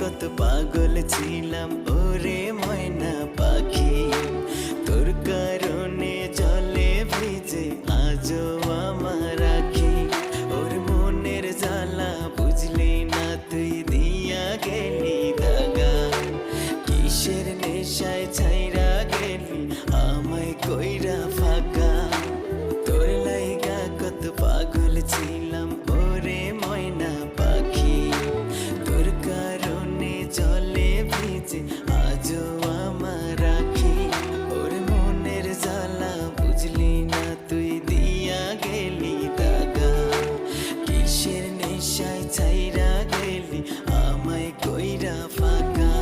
কত পাগল ছিলাম ওরে ময়না পাখি, তোর কারণে জলে ভিজে আজও আমার আখি। ওর মনের জ্বালা বুঝলি না তুই দিয়া গেলি দাগা, কিসের নেশায় ছাইরা গেলি আমায় কইরা ফাঁকা। তোর লাইগা কত পাগল ছিলাম ওরে ময়না পাখি, তোর কারণে জলে ভিজে আজও আমার আখি। ওর মনের জ্বালা বুঝলি না তুই দিয়া গেলি দাগা, কিসের নেশায় ছাইরা গেলি আমায় কইরা ফাঁকা।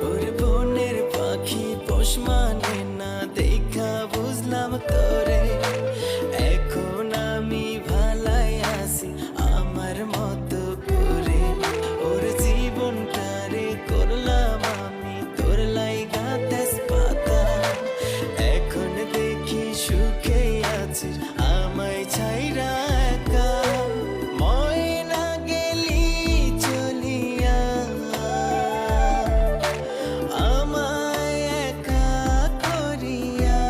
ওর বনের পাখি পোষ মানে না দেখা বুঝলাম তোরে, এখন আমি ভালাই আছি আমার মতো করে। ওর জীবনটারে করলাম আমি তোর লাইগা তেজপাতা, এখন দেখি সুখে আছিস আমায় ছাইরা একা। ময়না গেলি চলিয়া আমায় একা করিয়া,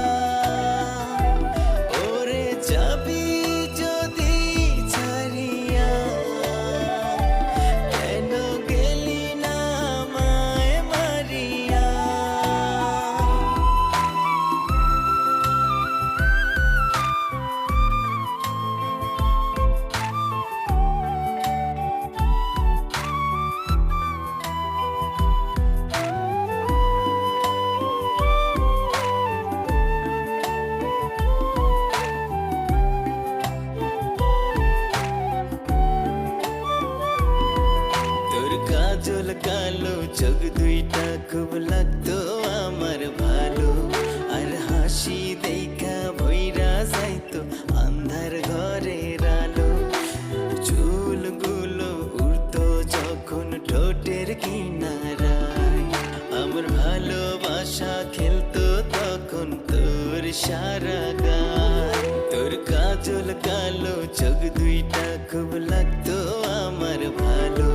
ওরে যাবি যদি ছাড়িয়া কেন গেলি না আমায় মারিয়া। তোর কাজল কালো চোখ দুইটা খুব লাগতো আমার ভালো, আর হাসি দেখা ভইরা যাইতো আন্ধার ঘরের আলো। চুলগুলো উড়তো যখন ঠোঁটের কিনারায়, আমার ভালোবাসা খেলতো তখন তোর সারা গায়। তোর কাজল কালো চোখ দুইটা খুব লাগতো আমার ভালো,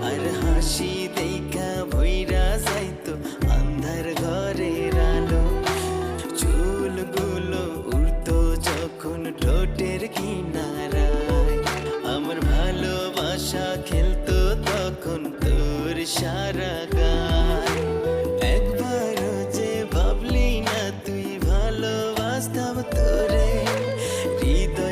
আর হাসি দেখা ভইরা যাইতো আন্ধার ঘরের আলো। চুলগুলো উড়তো যখন ঠোঁটের কিনারায়, আমার ভালোবাসা খেলতো তখন তোর সারা গায়। একবারও যে ভাবলি না তুই ভালোবাসতাম তোরে, হৃদয়